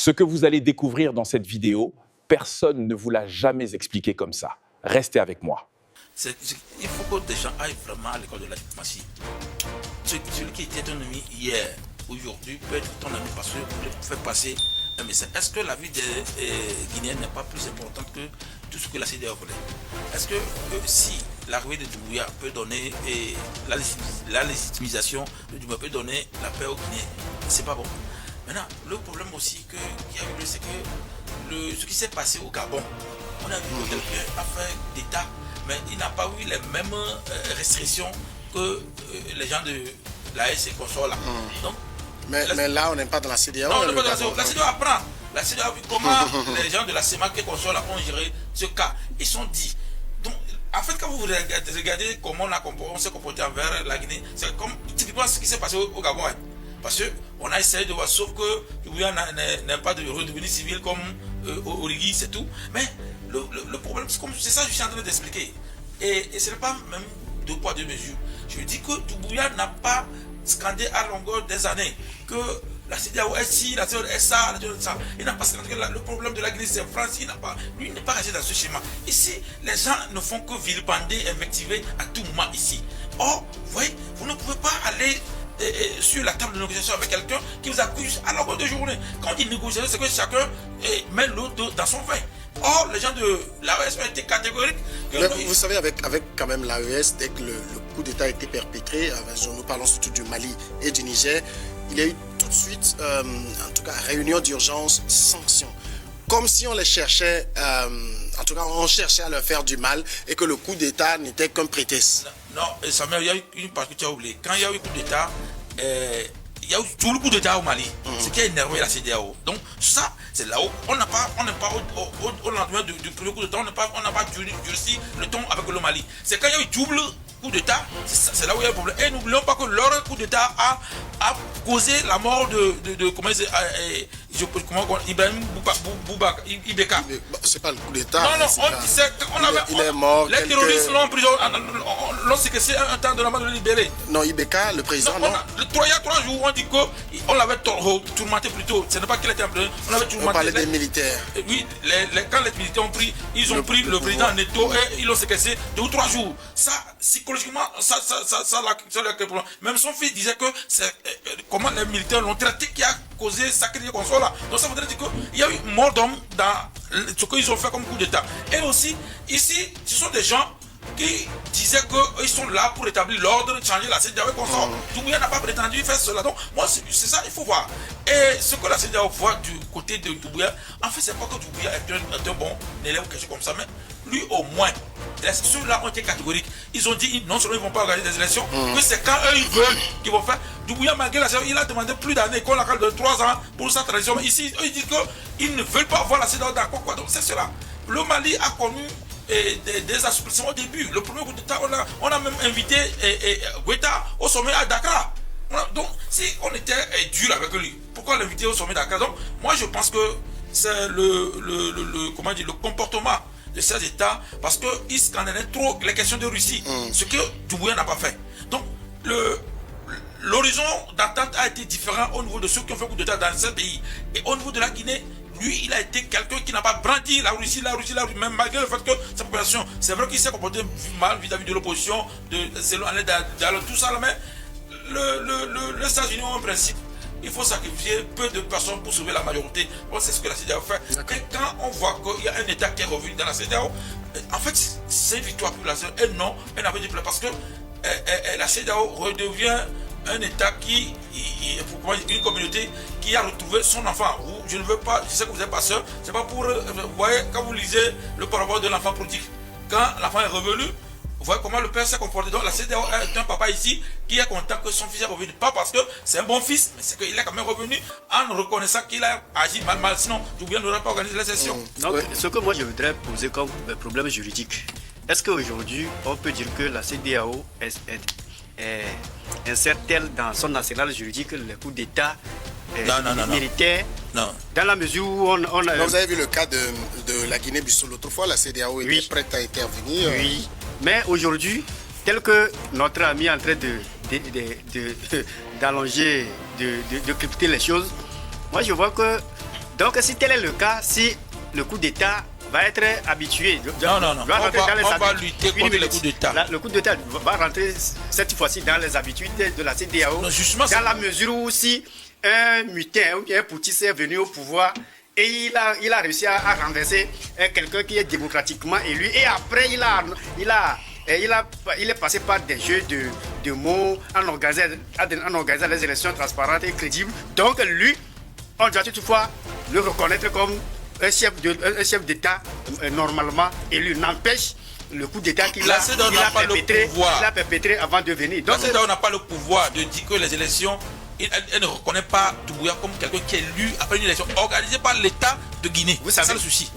Ce que vous allez découvrir dans cette vidéo, personne ne vous l'a jamais expliqué comme ça. Restez avec moi. Il faut que des gens aillent vraiment à l'école de la diplomatie. Celui qui était ton ami hier, aujourd'hui, peut être ton ami parce que vous faire passer un message. Est-ce que la vie des Guinéens n'est pas plus importante que tout ce que la CEDEAO voulait? Est-ce que si l'arrivée de Doumbouya peut donner la légitimisation de Doumbouya peut donner la paix aux Guinéens, c'est pas bon. Maintenant, le problème aussi qui a eu, c'est que ce qui s'est passé au Gabon, on a vu que quelqu'un a fait d'État, mais il n'a pas eu les mêmes restrictions que les gens de la SC qu'on sort là. Donc, mais là, on n'est pas dans la CEDEAO. Non, on n'est pas dans la CEDEAO. La CEDEAO apprend. La CEDEAO a vu comment les gens de la CEMAC et qu'on sort là ont géré ce cas. Ils sont dit. Donc, en fait, quand vous regardez comment on s'est comporté envers la Guinée, c'est comme typiquement ce qui s'est passé au Gabon. Hein. Parce qu'on a essayé de voir, sauf que Doumbouya n'a pas de redevenu civil comme Origi, c'est tout. Mais le problème, c'est ça que je suis en train d'expliquer. Et ce n'est pas même deux poids, deux mesures. Je dis que Doumbouya n'a pas scandé à longueur des années que la CEDEAO est ci, la CEDEAO est ça, il n'a pas scandé que le problème de la Guinée c'est France, lui il n'est pas resté dans ce schéma. Ici, les gens ne font que vilipender, invectiver à tout moment ici. Or, vous voyez, vous ne pouvez pas aller sur la table de négociation avec quelqu'un qui vous accuse à longueur de journée. Quand on dit négociation, c'est que chacun met l'autre dans son vin. Or, les gens de l'AES ont été catégoriques. Vous savez, avec quand même l'AES, dès que le coup d'État a été perpétré, nous parlons surtout du Mali et du Niger, il y a eu tout de suite, en tout cas, réunion d'urgence, sanctions. Comme si on les cherchait, en tout cas, on cherchait à leur faire du mal et que le coup d'État n'était qu'un prétexte. Non, Samuel, il y a eu une partie que tu as oublié. Quand il y a eu le coup d'État, il y a eu tout le coup d'État au Mali, ce qui a énervé la CEDEAO. Donc ça, c'est là où on n'est pas au lendemain du premier coup d'État, on n'a pas durci le ton avec le Mali. C'est quand il y a eu double coup d'État, c'est là où il y a un problème. Et n'oublions pas que leur coup d'État a causé la mort de comment Ibrahim Boubacar, Ibeka. C'est pas le coup d'État. Non, il est mort. Les terroristes l'ont pris, l'ont séquestré un temps de la main de le libérer. Non, Ibeka, le président, non. Il y a 3 jours, on dit qu'on l'avait tourmenté plutôt. Ce n'est pas qu'il était en prison, on l'avait tourmenté. On parlait des militaires. Oui, quand les militaires ont pris, ils ont pris le président en étau et ils l'ont séquestré 2 ou 3 jours. Ça, psychologiquement, ça l'a créé problème. Même son fils disait que c'est comment les militaires l'ont traité qui a causé sacré console là. Donc ça voudrait dire qu'il y a eu mort d'hommes dans ce qu'ils ont fait comme coup d'État. Et aussi, ici, ce sont des gens qui disaient qu'ils sont là pour établir l'ordre, changer la CEDEAO et qu'on sort. Doumbouya n'a pas prétendu faire cela. Donc, moi, c'est ça, il faut voir. Et ce que la CEDEAO voit du côté de Doumbouya, en fait, c'est pas que Doumbouya est un bon élève ou quelque chose comme ça, mais lui, au moins, ceux-là ont été catégoriques. Ils ont dit, non seulement ils ne vont pas organiser des élections, que c'est quand eux, ils veulent qu'ils vont faire. Doumbouya, malgré la CEDEAO, il a demandé plus d'années, qu'on l'accorde de 3 ans pour sa transition. Mais ici, eux, ils disent qu'ils ne veulent pas voir la CEDEAO d'accord. Donc, c'est cela. Le Mali a connu des assouplissements au début. Le premier coup d'État, on a même invité Guetta au sommet à Dakar. Donc, si on était dur avec lui, pourquoi l'inviter au sommet de Dakar? Donc, moi, je pense que c'est le comportement de ces États, parce qu'ils scandalaient trop les questions de Russie, ce que Doumbouya n'a pas fait. Donc, l'horizon d'attente a été différent au niveau de ceux qui ont fait coup d'État dans ces pays. Et au niveau de la Guinée, lui, il a été quelqu'un qui n'a pas brandi la Russie, même malgré le fait que sa population, c'est vrai qu'il s'est comporté mal vis-à-vis de l'opposition, tout ça, mais les États-Unis ont un principe. Il faut sacrifier peu de personnes pour sauver la majorité. Bon, c'est ce que la CEDEAO fait. Et quand on voit qu'il y a un État qui est revenu dans la CEDEAO, en fait, c'est une victoire pour la CEDEAO. Et non, elle n'avait pas parce que la CEDEAO redevient un État une communauté qui a retrouvé son enfant. Je ne veux pas, je sais que vous n'êtes pas sœur, c'est pas pour, vous voyez, quand vous lisez le parabole de l'enfant prodigue, quand l'enfant est revenu, vous voyez comment le père s'est comporté. Donc la CEDEAO est un papa ici qui est content que son fils est revenu. Pas parce que c'est un bon fils, mais c'est qu'il est quand même revenu en reconnaissant qu'il a agi mal. Sinon, Doumbouya n'aurait pas organisé la session. Donc, ce que moi je voudrais poser comme problème juridique, est-ce qu'aujourd'hui, on peut dire que la CEDEAO insère-t-elle dans son arsenal juridique les coups d'État militaires? Non. Dans la mesure où on a... Vous avez vu le cas de la Guinée-Bissau. L'autre fois, la CEDEAO était prête à intervenir. Oui, mais aujourd'hui, tel que notre ami est en train d'allonger, de crypter les choses, moi je vois que Donc si tel est le cas, si le coup d'État va être habitué. Non. On va lutter contre le coup d'État. Le coup d'État va rentrer cette fois-ci dans les habitudes de la CEDEAO. Dans la mesure où si un mutin ou bien un putschiste est venu au pouvoir et il a réussi à renverser quelqu'un qui est démocratiquement élu et après il est passé par des jeux de mots en organisant les élections transparentes et crédibles. Donc lui, on doit toutefois le reconnaître comme un chef d'État normalement élu. N'empêche le coup d'État qu'il a perpétré avant de venir. Donc on n'a pas le pouvoir de dire que les élections, elle ne reconnaît pas Doumbouya comme quelqu'un qui est élu après une élection organisée par l'État de Guinée. Vous savez, c'est ça le souci.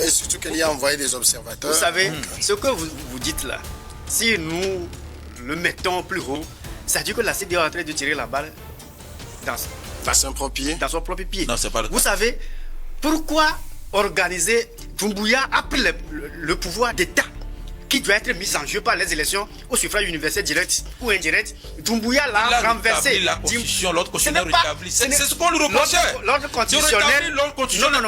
Et surtout qu'il y a envoyé des observateurs. Vous savez, ce que vous dites là, si nous le mettons plus haut, ça dit que la CEDEAO est en train de tirer la balle dans son propre pied. Non, c'est pas le cas. Vous savez, pourquoi organiser Doumbouya a pris le pouvoir d'État qui doit être mis en jeu par les élections au suffrage universel direct ou indirect. Doumbouya l'a renversé. La constitution, l'ordre constitutionnel rétabli. C'est ce qu'on lui reprochait. L'ordre constitutionnel.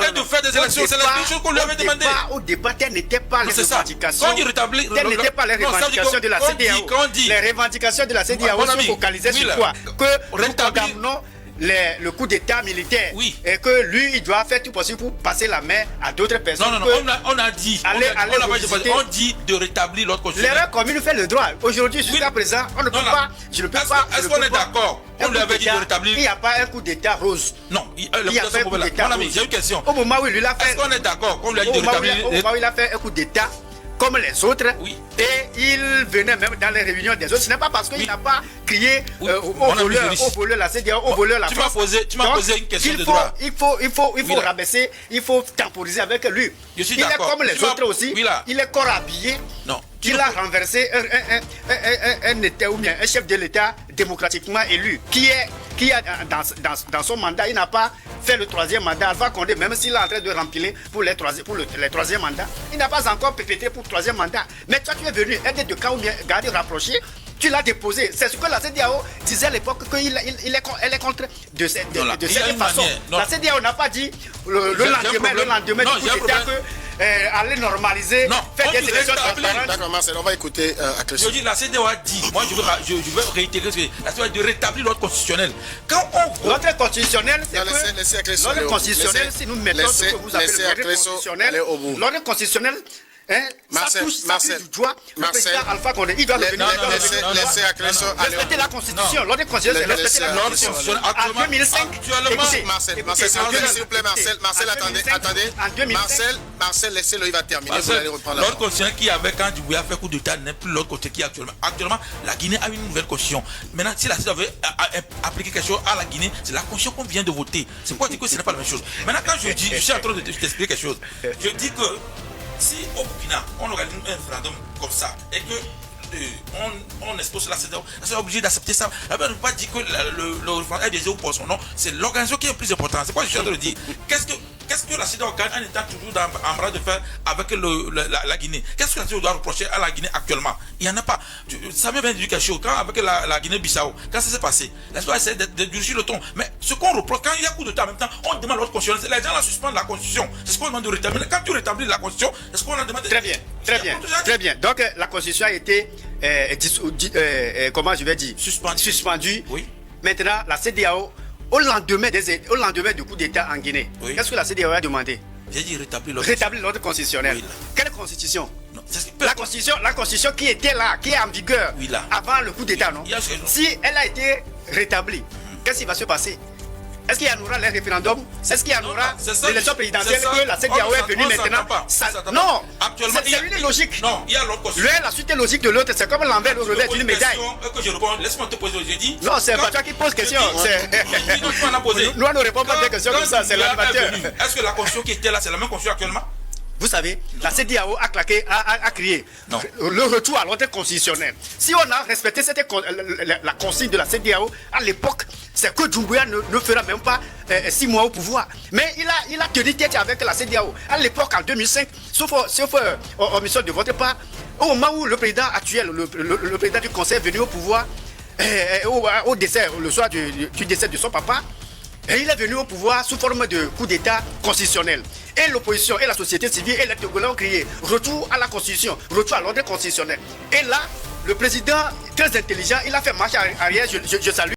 Et de faire des élections. C'est la chose qu'on lui avait demandé. Au départ, telles n'étaient pas les revendications. Quand il rétablit. Telles n'étaient pas les revendications de la CEDEAO. Les revendications de la CEDEAO sont focalisées sur quoi? Que nous condamnons le coup d'État militaire, et que lui, il doit faire tout possible pour passer la main à d'autres personnes. Non, on a dit, on dit de rétablir l'ordre constitutionnel. L'erreur commune fait le droit. Aujourd'hui, jusqu'à présent, on ne peut pas. Je ne peux pas. Est-ce qu'on est d'accord? On lui avait dit de rétablir. Il n'y a pas un coup d'État rose. Non, il y a pas un coup d'État rose. J'ai une question. Au moment où il l'a fait. Est-ce qu'on est d'accord? On lui a dit de rétablir. Au moment où il a fait un coup d'État comme les autres, et il venait même dans les réunions des autres. Ce n'est pas parce qu'il n'a pas crié au voleur la CEDEAO, au voleur la France. Tu m'as posé une question de droit. Il faut rabaisser, il faut temporiser avec lui. Il est comme les autres aussi. Il est corps habillé. Non. Il a renversé un État ou bien un chef de l'État démocratiquement élu qui a dans son mandat, il n'a pas fait le troisième mandat. Alpha Condé, même s'il est en train de remplir pour les troisième mandat, il n'a pas encore perpétré pour le troisième mandat. Mais toi, tu es venu aider de cas ou bien garder rapproché. Tu l'as déposé. C'est ce que la CEDEAO disait à l'époque qu'elle est contre de cette façon. La CEDEAO n'a pas dit le lendemain du coup d'État que aller normaliser, faire des élections transparentes. D'accord, Marcel, on va écouter Je dis, la CEDEAO a dit, moi je veux réitérer ce que la CEDEAO a dit de rétablir l'ordre constitutionnel. Quand on... L'ordre constitutionnel, c'est que l'ordre constitutionnel, si nous mettons ce que vous appelez l'ordre constitutionnel, l'ordre constitutionnel, ça touche du doigt le président Alpha Condé. Il doit devenir respecter la constitution. L'ordre constitutionnel, c'est respecter la constitution. En 2005, écoutez, s'il vous plaît, Marcel, attendez. Marcel, laissez-le, il va terminer. L'ordre constitutionnel qui avait quand Doumbouya fait coup d'État n'est plus l'ordre constitutionnel qui est actuellement. Actuellement, la Guinée a une nouvelle constitution. Maintenant, si la CEDEAO veut appliquer quelque chose à la Guinée, c'est la constitution qu'on vient de voter. C'est pourquoi je dis que ce n'est pas la même chose. Maintenant, quand je dis, je suis en train de t'expliquer quelque chose. Je dis que si au Burkina, on organise un référendum comme ça et que on expose la CEDEAO, c'est obligé d'accepter ça. On ne peut pas dire que le référendum est déjà pour son nom. C'est l'organisation qui est plus importante. C'est quoi je suis en train de dire. Qu'est-ce que la CEDEAO gagne en étant toujours en bras de fer avec la Guinée? Qu'est-ce que la CEDEAO doit reprocher à la Guinée actuellement? Il n'y en a pas. Ça me vient de dire quelque chose. Quand avec la Guinée-Bissau, quand ça s'est passé, la CEDEAO essaie de durcir le ton. Mais ce qu'on reproche, quand il y a coup de temps en même temps, on demande l'ordre constitutionnel. Les gens la suspendent la Constitution. C'est ce qu'on demande de rétablir. Quand tu rétablis la Constitution, c'est ce qu'on a demandé. Très bien. Donc la Constitution a été, comment je vais dire, suspendue. Oui. Maintenant, la CEDEAO, au lendemain du coup d'État en Guinée, qu'est-ce que la CEDEAO a demandé? J'ai dit rétablir l'ordre constitutionnel. Quelle constitution? La constitution qui était là, qui est en vigueur avant le coup d'État, non? Si elle a été rétablie, qu'est-ce qui va se passer? Est-ce qu'il y en aura les référendums? Est-ce qu'il y en aura l'élection présidentielle que la CEDEAO est venue maintenant? Non, c'est une logique. Non, il y a l'autre. La suite logique de l'autre, c'est comme l'envers au revers d'une médaille. Laisse-moi te poser, j'ai dit. Non, c'est pas toi qui poses question. Nous, on ne répond pas à des questions comme ça, c'est l'animateur. Est-ce que la constitution qui était là, c'est la même constitution actuellement? Vous savez, la CEDEAO a crié le retour à l'ordre constitutionnel. Si on a respecté la consigne de la CEDEAO à l'époque, c'est que Doumbouya ne fera même pas 6 mois au pouvoir. Mais il a tenu tête avec la CEDEAO. À l'époque, en 2005, sauf omission de votre part, au moment où le président actuel, le président du Conseil est venu au pouvoir, au décès, le soir du décès de son papa, Et il est venu au pouvoir sous forme de coup d'État constitutionnel. Et l'opposition et la société civile et les Togolais ont crié retour à la Constitution, retour à l'ordre constitutionnel. Et là, le président, très intelligent, il a fait marche arrière, je salue.